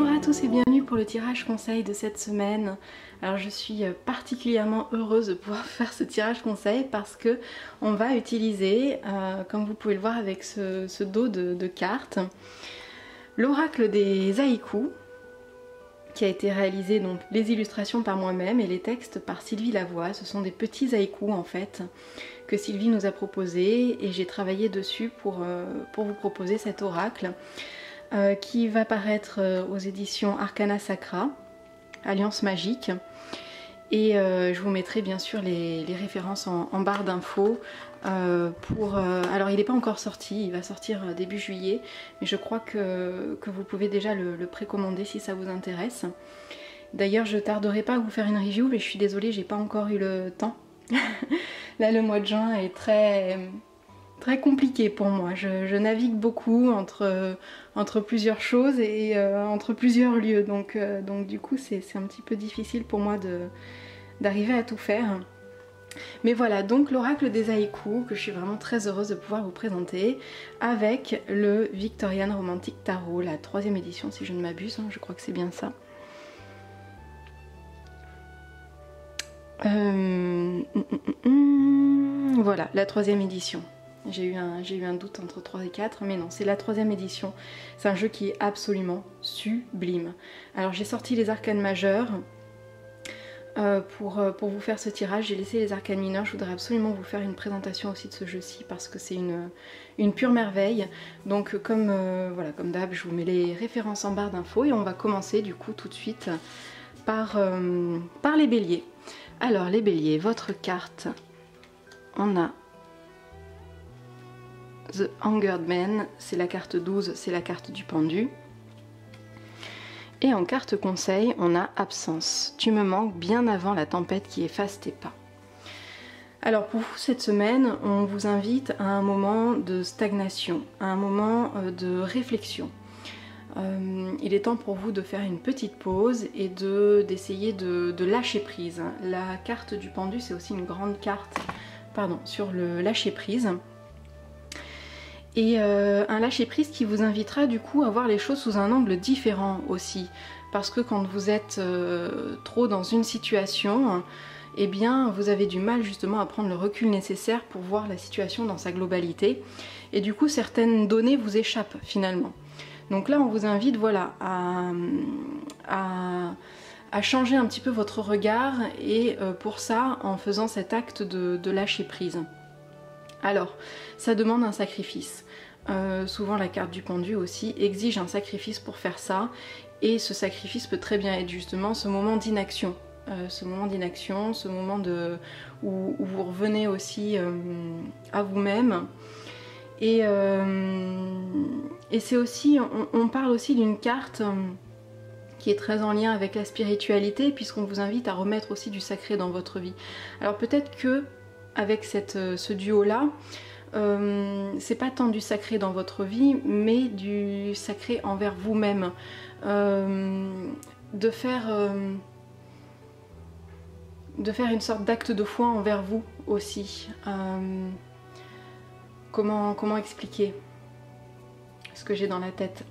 Bonjour à tous et bienvenue pour le tirage conseil de cette semaine. Alors je suis particulièrement heureuse de pouvoir faire ce tirage conseil parce que on va utiliser, comme vous pouvez le voir avec ce dos de cartes, l'oracle des haïkus, qui a été réalisé, donc les illustrations par moi-même et les textes par Sylvie Lavoie. Ce sont des petits haïkus en fait que Sylvie nous a proposés et j'ai travaillé dessus pour vous proposer cet oracle qui va paraître aux éditions Arcana Sacra, Alliance Magique. Et je vous mettrai bien sûr les références en barre d'infos. Alors il n'est pas encore sorti, il va sortir début juillet, mais je crois que vous pouvez déjà le précommander si ça vous intéresse. D'ailleurs je tarderai pas à vous faire une review, mais je suis désolée, j'ai pas encore eu le temps. Là le mois de juin est très compliqué pour moi, je navigue beaucoup entre plusieurs choses et entre plusieurs lieux, donc du coup c'est un petit peu difficile pour moi d'arriver à tout faire. Mais voilà, donc l'oracle des haïkus que je suis vraiment très heureuse de pouvoir vous présenter avec le Victorian Romantic Tarot, la 3e édition si je ne m'abuse, hein, je crois que c'est bien ça. Voilà, la 3e édition. J'ai eu un doute entre 3 et 4, mais non, c'est la 3e édition. C'est un jeu qui est absolument sublime. Alors j'ai sorti les arcanes majeures pour vous faire ce tirage. J'ai laissé les arcanes mineures. Je voudrais absolument vous faire une présentation aussi de ce jeu-ci parce que c'est une pure merveille. Donc comme d'hab, je vous mets les références en barre d'infos et on va commencer du coup tout de suite par les béliers. Alors les béliers, votre carte, on a The Angered Man, c'est la carte 12, c'est la carte du pendu. Et en carte conseil, on a Absence. Tu me manques bien avant la tempête qui efface tes pas. Alors pour vous, cette semaine, on vous invite à un moment de stagnation, à un moment de réflexion. Il est temps pour vous de faire une petite pause et d'essayer de lâcher prise. La carte du pendu, c'est aussi une grande carte sur le lâcher prise. Et un lâcher prise qui vous invitera du coup à voir les choses sous un angle différent aussi, parce que quand vous êtes trop dans une situation, eh bien vous avez du mal justement à prendre le recul nécessaire pour voir la situation dans sa globalité, et du coup certaines données vous échappent finalement. Donc là on vous invite voilà à changer un petit peu votre regard, et pour ça en faisant cet acte de lâcher prise. Alors, ça demande un sacrifice. Souvent la carte du pendu aussi exige un sacrifice pour faire ça, et ce sacrifice peut très bien être justement ce moment d'inaction. Ce moment où vous revenez aussi à vous-même. Et c'est aussi, on parle aussi d'une carte qui est très en lien avec la spiritualité, puisqu'on vous invite à remettre aussi du sacré dans votre vie. Alors peut-être que avec ce duo-là, c'est pas tant du sacré dans votre vie, mais du sacré envers vous-même. De faire une sorte d'acte de foi envers vous aussi. Comment expliquer ce que j'ai dans la tête?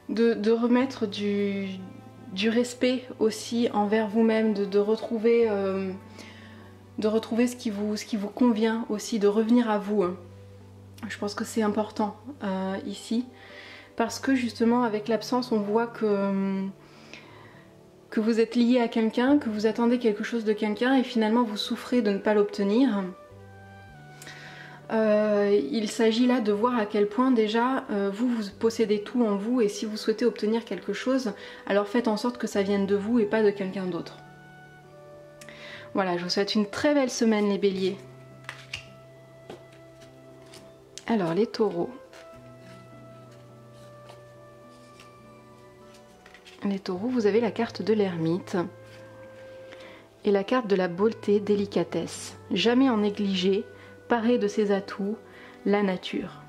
De remettre du respect aussi envers vous-même, de retrouver ce qui vous convient aussi, de revenir à vous. Je pense que c'est important ici, parce que justement avec l'absence on voit que vous êtes lié à quelqu'un, que vous attendez quelque chose de quelqu'un et finalement vous souffrez de ne pas l'obtenir. Il s'agit là de voir à quel point déjà vous possédez tout en vous, et si vous souhaitez obtenir quelque chose, alors faites en sorte que ça vienne de vous et pas de quelqu'un d'autre. Voilà, je vous souhaite une très belle semaine les béliers. Alors les taureaux. Les taureaux, vous avez la carte de l'ermite et la carte de la beauté, délicatesse. Jamais en négliger, paré de ses atouts, la nature.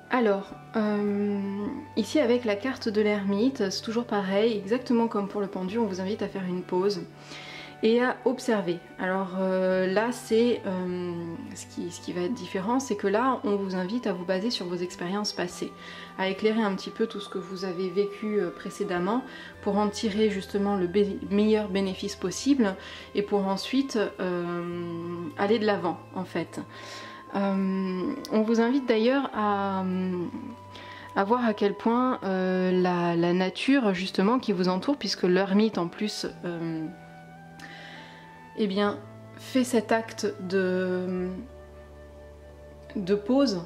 Alors, ici avec la carte de l'ermite, c'est toujours pareil, exactement comme pour le pendu, on vous invite à faire une pause et à observer. Alors là, c'est ce qui va être différent, c'est que là, on vous invite à vous baser sur vos expériences passées, à éclairer un petit peu tout ce que vous avez vécu précédemment pour en tirer justement le meilleur bénéfice possible et pour ensuite aller de l'avant en fait. On vous invite d'ailleurs à voir à quel point la nature justement qui vous entoure, puisque l'ermite en plus eh bien, fait cet acte de pause,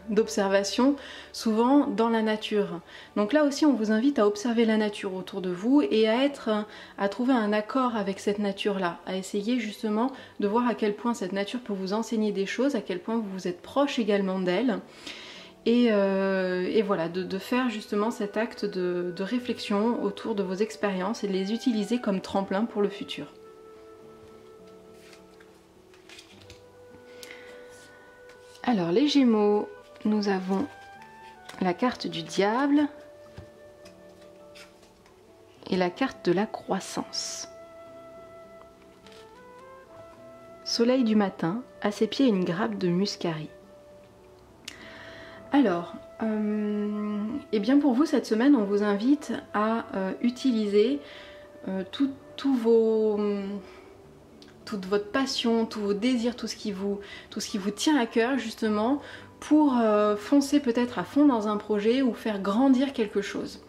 d'observation, souvent dans la nature. Donc là aussi, on vous invite à observer la nature autour de vous et à trouver un accord avec cette nature-là, à essayer justement de voir à quel point cette nature peut vous enseigner des choses, à quel point vous êtes proche également d'elle. Et voilà, de faire justement cet acte de réflexion autour de vos expériences et de les utiliser comme tremplin pour le futur. Alors les Gémeaux, nous avons la carte du diable et la carte de la croissance. Soleil du matin, à ses pieds une grappe de muscari. Alors, eh bien pour vous cette semaine, on vous invite à utiliser toute votre passion, tous vos désirs, tout ce qui vous tient à cœur justement pour foncer peut-être à fond dans un projet ou faire grandir quelque chose.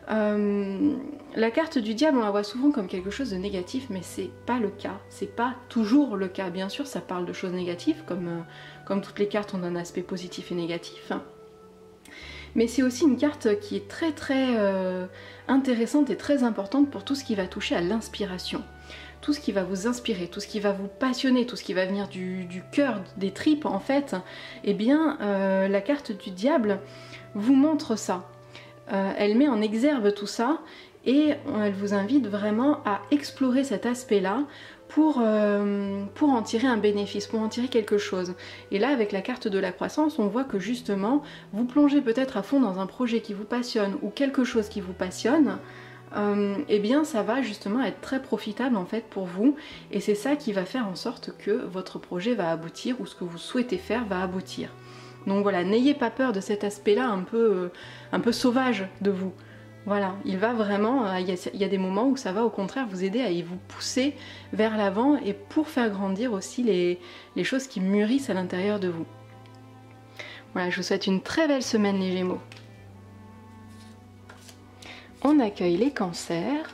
La carte du diable, on la voit souvent comme quelque chose de négatif, mais c'est pas le cas, c'est pas toujours le cas. Bien sûr, ça parle de choses négatives, comme toutes les cartes ont un aspect positif et négatif. Mais c'est aussi une carte qui est très intéressante et très importante pour tout ce qui va toucher à l'inspiration. Tout ce qui va vous inspirer, tout ce qui va vous passionner, tout ce qui va venir du cœur, des tripes en fait, eh bien la carte du diable vous montre ça. Elle met en exergue tout ça et elle vous invite vraiment à explorer cet aspect-là pour en tirer un bénéfice, pour en tirer quelque chose. Et là, avec la carte de la croissance, on voit que justement, vous plongez peut-être à fond dans un projet qui vous passionne ou quelque chose qui vous passionne, eh bien ça va justement être très profitable en fait pour vous et c'est ça qui va faire en sorte que votre projet va aboutir ou ce que vous souhaitez faire va aboutir. Donc voilà, n'ayez pas peur de cet aspect-là un peu sauvage de vous. Voilà, il va vraiment, il y a des moments où ça va au contraire vous aider à vous pousser vers l'avant et pour faire grandir aussi les choses qui mûrissent à l'intérieur de vous. Voilà, je vous souhaite une très belle semaine les Gémeaux. On accueille les cancers.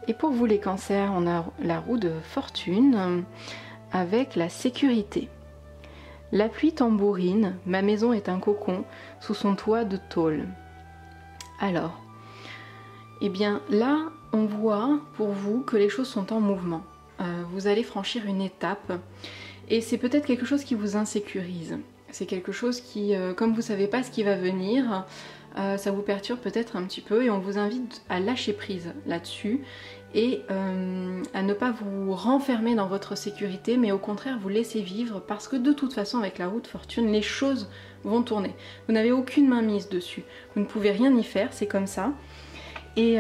Et pour vous les cancers, on a la roue de fortune avec la sécurité. La pluie tambourine, ma maison est un cocon sous son toit de tôle. Alors, eh bien là, on voit pour vous que les choses sont en mouvement. Vous allez franchir une étape et c'est peut-être quelque chose qui vous insécurise. C'est quelque chose qui, comme vous ne savez pas ce qui va venir, ça vous perturbe peut-être un petit peu et on vous invite à lâcher prise là-dessus et à ne pas vous renfermer dans votre sécurité mais au contraire vous laisser vivre parce que de toute façon avec la roue de fortune les choses vont tourner. Vous n'avez aucune mainmise dessus, vous ne pouvez rien y faire, c'est comme ça. Et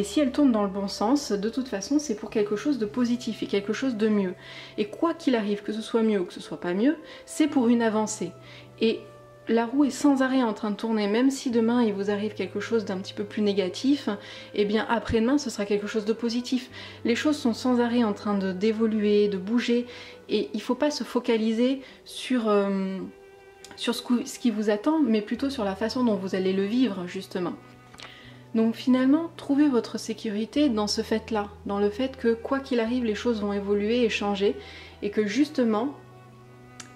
si elle tourne dans le bon sens, de toute façon c'est pour quelque chose de positif et quelque chose de mieux. Et quoi qu'il arrive, que ce soit mieux ou que ce soit pas mieux, c'est pour une avancée. Et la roue est sans arrêt en train de tourner, même si demain il vous arrive quelque chose d'un petit peu plus négatif, et bien après-demain ce sera quelque chose de positif. Les choses sont sans arrêt en train d'évoluer, de bouger, et il ne faut pas se focaliser sur ce qui vous attend, mais plutôt sur la façon dont vous allez le vivre justement. Donc finalement, trouvez votre sécurité dans ce fait-là, dans le fait que quoi qu'il arrive, les choses vont évoluer et changer, et que justement,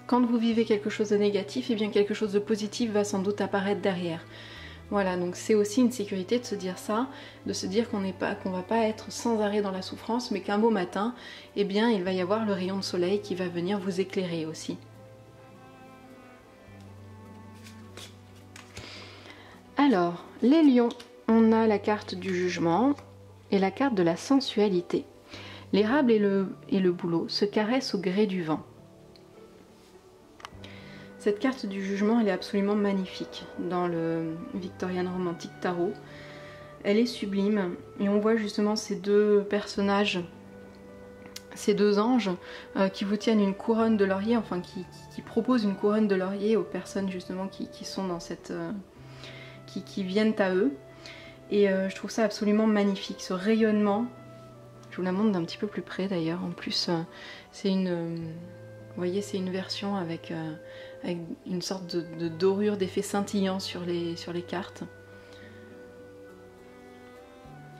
quand vous vivez quelque chose de négatif, eh bien quelque chose de positif va sans doute apparaître derrière. Voilà, donc c'est aussi une sécurité de se dire ça, de se dire qu'on va pas être sans arrêt dans la souffrance, mais qu'un beau matin, eh bien il va y avoir le rayon de soleil qui va venir vous éclairer aussi. Alors, les lions, on a la carte du jugement et la carte de la sensualité. L'érable et le bouleau se caressent au gré du vent. Cette carte du jugement, elle est absolument magnifique dans le Victorian Romantic Tarot. elle est sublime. Et on voit justement ces deux personnages, ces deux anges qui vous tiennent une couronne de laurier, enfin qui proposent une couronne de laurier aux personnes justement qui sont dans cette... qui viennent à eux. Et je trouve ça absolument magnifique, ce rayonnement. Je vous la montre d'un petit peu plus près d'ailleurs. En plus, c'est une... vous voyez, c'est une version avec une sorte de dorure, d'effet scintillant sur les cartes.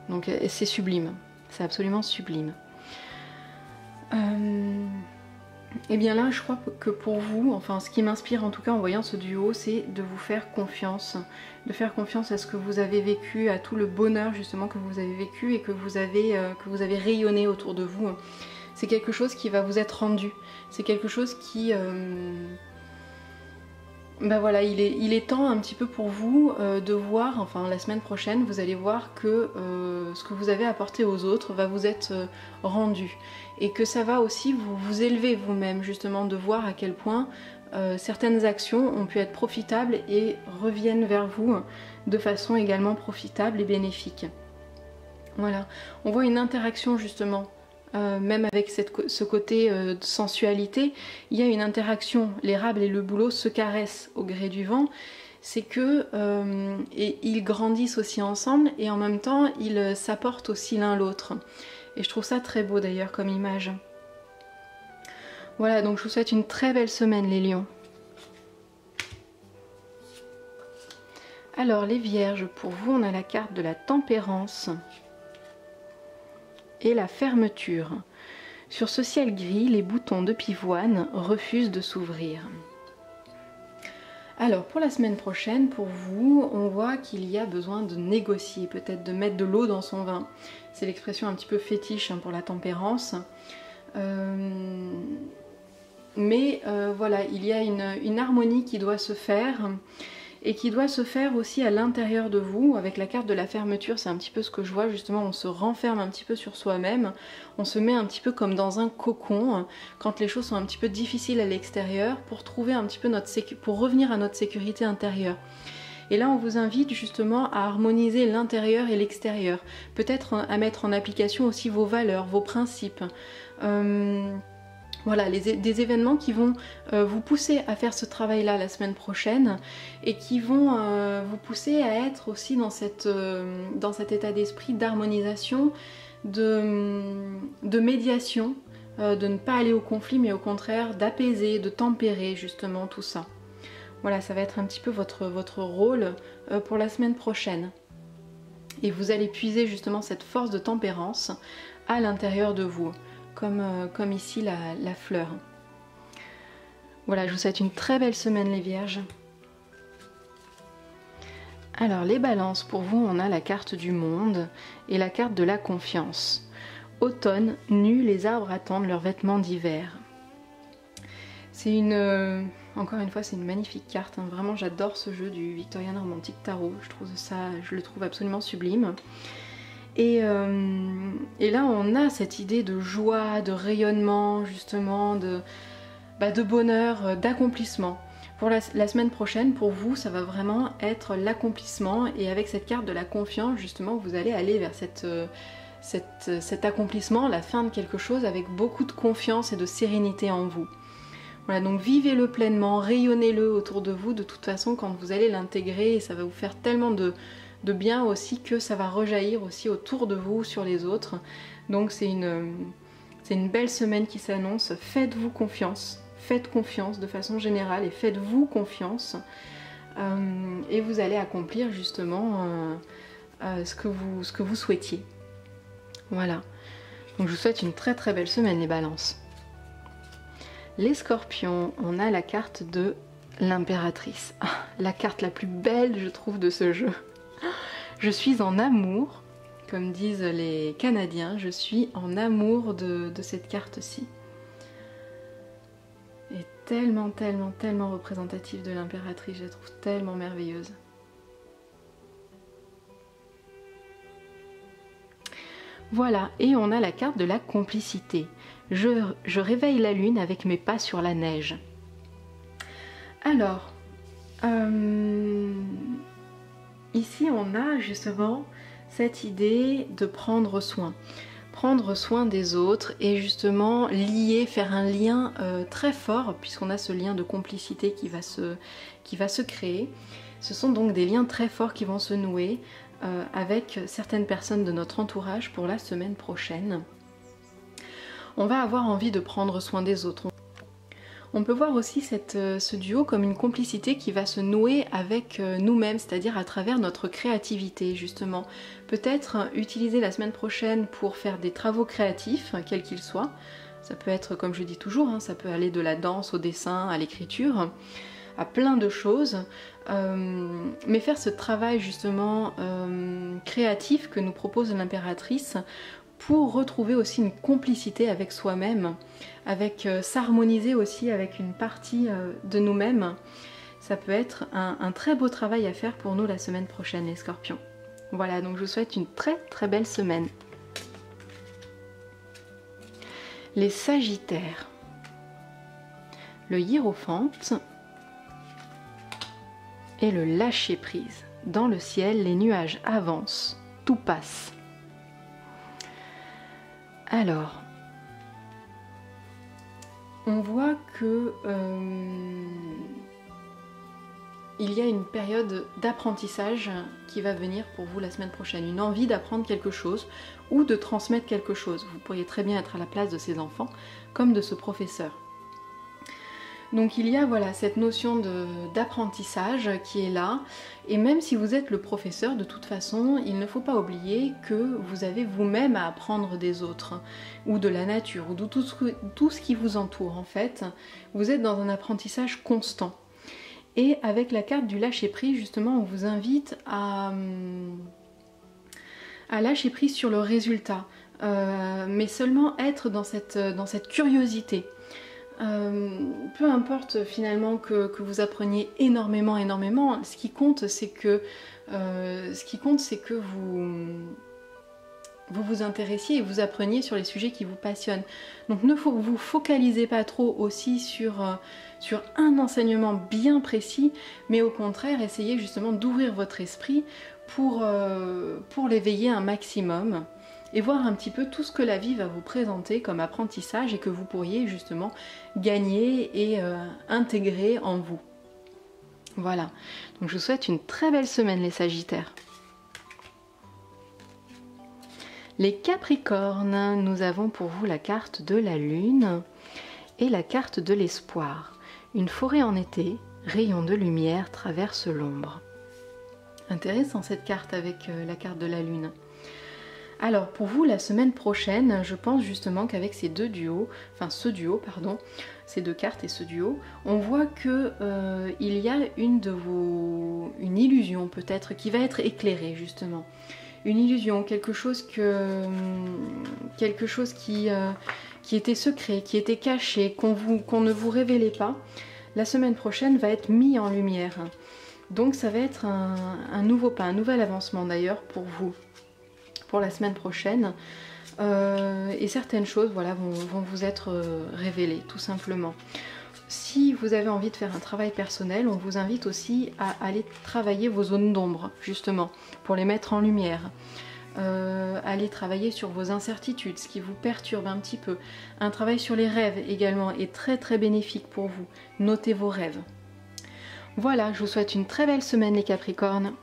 Donc c'est sublime, c'est absolument sublime. Et bien là, je crois que pour vous, enfin ce qui m'inspire en tout cas en voyant ce duo, c'est de vous faire confiance, de faire confiance à ce que vous avez vécu, à tout le bonheur justement que vous avez vécu et que vous avez rayonné autour de vous. C'est quelque chose qui va vous être rendu, c'est quelque chose qui... ben voilà, il est temps un petit peu pour vous de voir, enfin la semaine prochaine, vous allez voir que ce que vous avez apporté aux autres va vous être rendu. Et que ça va aussi vous élever vous-même, justement, de voir à quel point certaines actions ont pu être profitables et reviennent vers vous de façon également profitable et bénéfique. Voilà, on voit une interaction justement. Même avec ce côté de sensualité, il y a une interaction. L'érable et le bouleau se caressent au gré du vent. C'est que et ils grandissent aussi ensemble et en même temps ils s'apportent aussi l'un l'autre. Et je trouve ça très beau d'ailleurs comme image. Voilà, donc je vous souhaite une très belle semaine les lions. Alors les vierges, pour vous on a la carte de la tempérance et la fermeture. Sur ce ciel gris, les boutons de pivoine refusent de s'ouvrir. Alors pour la semaine prochaine, pour vous, on voit qu'il y a besoin de négocier, peut-être de mettre de l'eau dans son vin. C'est l'expression un petit peu fétiche pour la tempérance. Mais voilà, il y a une harmonie qui doit se faire. Et qui doit se faire aussi à l'intérieur de vous. Avec la carte de la fermeture, c'est un petit peu ce que je vois, justement, on se renferme un petit peu sur soi-même, on se met un petit peu comme dans un cocon, quand les choses sont un petit peu difficiles à l'extérieur, pour trouver un petit peu pour revenir à notre sécurité intérieure. Et là, on vous invite justement à harmoniser l'intérieur et l'extérieur, peut-être à mettre en application aussi vos valeurs, vos principes. Voilà, des événements qui vont vous pousser à faire ce travail-là la semaine prochaine et qui vont vous pousser à être aussi dans cet état d'esprit d'harmonisation, de médiation, de ne pas aller au conflit mais au contraire d'apaiser, de tempérer justement tout ça. Voilà, ça va être un petit peu votre rôle pour la semaine prochaine. Et vous allez puiser justement cette force de tempérance à l'intérieur de vous. Comme ici la fleur. Voilà, je vous souhaite une très belle semaine les vierges. Alors les balances, pour vous on a la carte du monde et la carte de la confiance. Automne, nus les arbres attendent leurs vêtements d'hiver. C'est encore une fois c'est une magnifique carte, hein. Vraiment j'adore ce jeu du Victorian Romantic Tarot, je le trouve absolument sublime. Et là on a cette idée de joie, de rayonnement justement, de bonheur, d'accomplissement. Pour la semaine prochaine, pour vous, ça va vraiment être l'accomplissement et avec cette carte de la confiance justement, vous allez aller vers cet accomplissement, la fin de quelque chose avec beaucoup de confiance et de sérénité en vous. Voilà, donc vivez-le pleinement, rayonnez-le autour de vous de toute façon quand vous allez l'intégrer et ça va vous faire tellement de bien aussi que ça va rejaillir aussi autour de vous, sur les autres. Donc c'est une belle semaine qui s'annonce. Faites-vous confiance, faites confiance de façon générale et faites-vous confiance et vous allez accomplir justement ce que vous souhaitiez. Voilà, donc je vous souhaite une très très belle semaine les balances. Les scorpions, on a la carte de l'impératrice, la carte la plus belle je trouve de ce jeu. Je suis en amour, comme disent les Canadiens, je suis en amour de cette carte-ci. Elle est tellement, tellement, tellement représentative de l'impératrice, je la trouve tellement merveilleuse. Voilà, et on a la carte de la complicité. Je réveille la lune avec mes pas sur la neige. Alors, ici on a justement cette idée de prendre soin. Prendre soin des autres et justement faire un lien très fort, puisqu'on a ce lien de complicité qui va se créer. Ce sont donc des liens très forts qui vont se nouer avec certaines personnes de notre entourage pour la semaine prochaine. On va avoir envie de prendre soin des autres. On peut voir aussi ce duo comme une complicité qui va se nouer avec nous-mêmes, c'est-à-dire à travers notre créativité justement. Peut-être utiliser la semaine prochaine pour faire des travaux créatifs, quels qu'ils soient. Ça peut être, comme je dis toujours, ça peut aller de la danse au dessin, à l'écriture, à plein de choses. Mais faire ce travail justement créatif que nous propose l'impératrice pour retrouver aussi une complicité avec soi-même, avec s'harmoniser aussi avec une partie de nous-mêmes. Ça peut être un très beau travail à faire pour nous la semaine prochaine, les scorpions. Voilà, donc je vous souhaite une très très belle semaine. Les sagittaires. Le hiérophante et le lâcher-prise. Dans le ciel, les nuages avancent, tout passe. Alors, on voit que il y a une période d'apprentissage qui va venir pour vous la semaine prochaine, une envie d'apprendre quelque chose ou de transmettre quelque chose. Vous pourriez très bien être à la place de ces enfants comme de ce professeur. Donc il y a voilà cette notion d'apprentissage qui est là, et même si vous êtes le professeur, de toute façon, il ne faut pas oublier que vous avez vous-même à apprendre des autres, ou de la nature, ou de tout ce qui vous entoure en fait. Vous êtes dans un apprentissage constant. Et avec la carte du lâcher-prise, justement, on vous invite à lâcher prise sur le résultat, mais seulement être dans cette curiosité. Peu importe finalement que vous appreniez énormément, ce qui compte c'est que vous vous intéressiez et vous appreniez sur les sujets qui vous passionnent. Donc ne vous focalisez pas trop aussi sur un enseignement bien précis, mais au contraire essayez justement d'ouvrir votre esprit pour l'éveiller un maximum et voir un petit peu tout ce que la vie va vous présenter comme apprentissage et que vous pourriez justement gagner et intégrer en vous. Voilà, donc je vous souhaite une très belle semaine les Sagittaires. Les Capricornes, nous avons pour vous la carte de la Lune et la carte de l'espoir. Une forêt en été, rayon de lumière traverse l'ombre. Intéressant cette carte avec la carte de la Lune. Alors pour vous la semaine prochaine, je pense justement qu'avec ces deux duos, ces deux cartes et ce duo, on voit que il y a une illusion peut-être qui va être éclairée justement. Une illusion, quelque chose qui était secret, qui était caché, qu'on ne vous révélait pas, la semaine prochaine va être mis en lumière. Donc ça va être un nouveau pas, un nouvel avancement d'ailleurs pour vous, pour la semaine prochaine. Et certaines choses voilà, vont vous être révélées tout simplement. Si vous avez envie de faire un travail personnel, on vous invite aussi à aller travailler vos zones d'ombre, justement, pour les mettre en lumière. Aller travailler sur vos incertitudes, ce qui vous perturbe un petit peu. Un travail sur les rêves également est très très bénéfique pour vous. Notez vos rêves. Voilà, je vous souhaite une très belle semaine les Capricornes.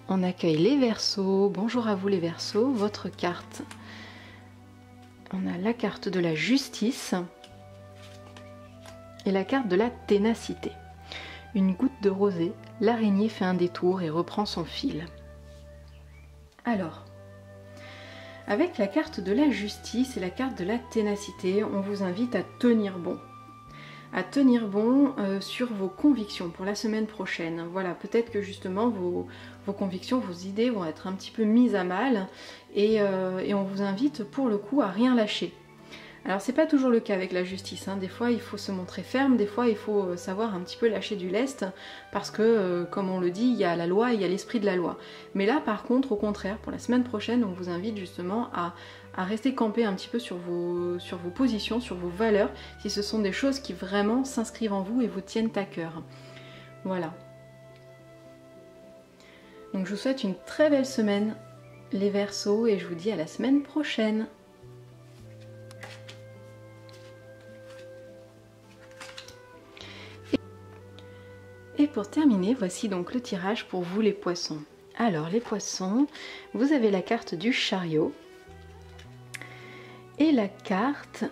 On accueille les Verseaux. Bonjour à vous les Verseaux, votre carte. On a la carte de la justice et la carte de la ténacité. Une goutte de rosée, l'araignée fait un détour et reprend son fil. Alors, avec la carte de la justice et la carte de la ténacité, on vous invite à tenir bon. À tenir bon sur vos convictions pour la semaine prochaine. Voilà, peut-être que justement vos convictions, vos idées vont être un petit peu mises à mal et on vous invite pour le coup à rien lâcher. Alors c'est pas toujours le cas avec la justice, hein. Des fois il faut se montrer ferme, des fois il faut savoir un petit peu lâcher du lest parce que comme on le dit, il y a la loi et il y a l'esprit de la loi. Mais là par contre, au contraire, pour la semaine prochaine, on vous invite justement à rester campé un petit peu sur vos positions, sur vos valeurs, si ce sont des choses qui vraiment s'inscrivent en vous et vous tiennent à cœur. Voilà. Donc je vous souhaite une très belle semaine les Verseaux et je vous dis à la semaine prochaine. Et pour terminer, voici donc le tirage pour vous les Poissons. Alors les Poissons, vous avez la carte du chariot et la carte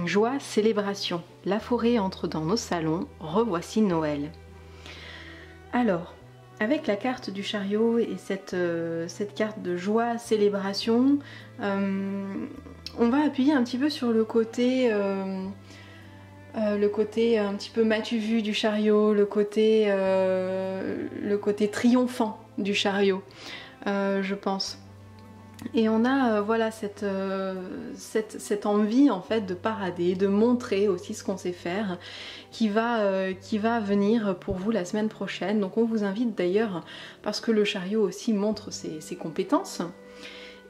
Joie, célébration. La forêt entre dans nos salons, revoici Noël. Alors, avec la carte du chariot et cette carte de joie, célébration, on va appuyer un petit peu sur le côté un petit peu m'as-tu vu du chariot, le côté triomphant du chariot, je pense. Et on a voilà cette envie en fait de parader, de montrer aussi ce qu'on sait faire, qui va venir pour vous la semaine prochaine. Donc on vous invite d'ailleurs, parce que le chariot aussi montre ses compétences,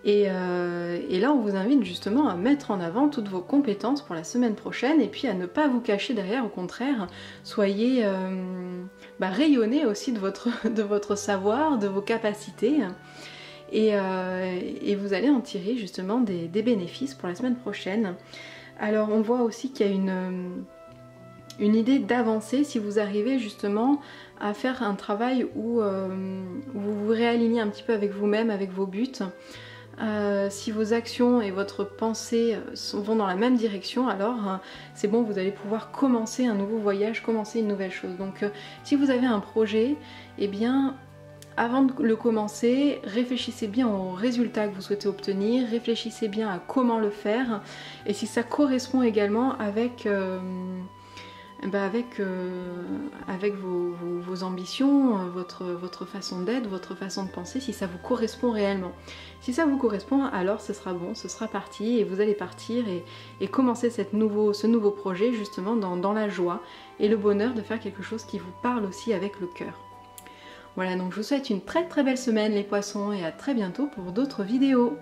et là on vous invite justement à mettre en avant toutes vos compétences pour la semaine prochaine, et puis à ne pas vous cacher derrière, au contraire, soyez rayonnez aussi de votre savoir, de vos capacités. Et vous allez en tirer justement des bénéfices pour la semaine prochaine. Alors on voit aussi qu'il y a une idée d'avancer si vous arrivez justement à faire un travail où vous vous réalignez un petit peu avec vous-même, avec vos buts. Si vos actions et votre pensée vont dans la même direction, alors c'est bon, vous allez pouvoir commencer un nouveau voyage, commencer une nouvelle chose. Donc si vous avez un projet, eh bien avant de le commencer, réfléchissez bien aux résultats que vous souhaitez obtenir, réfléchissez bien à comment le faire, et si ça correspond également avec vos ambitions, votre façon d'être, votre façon de penser, si ça vous correspond réellement. Si ça vous correspond, alors ce sera bon, ce sera parti, et vous allez partir et commencer ce nouveau projet justement dans la joie et le bonheur de faire quelque chose qui vous parle aussi avec le cœur. Voilà, donc je vous souhaite une très très belle semaine les Poissons, et à très bientôt pour d'autres vidéos.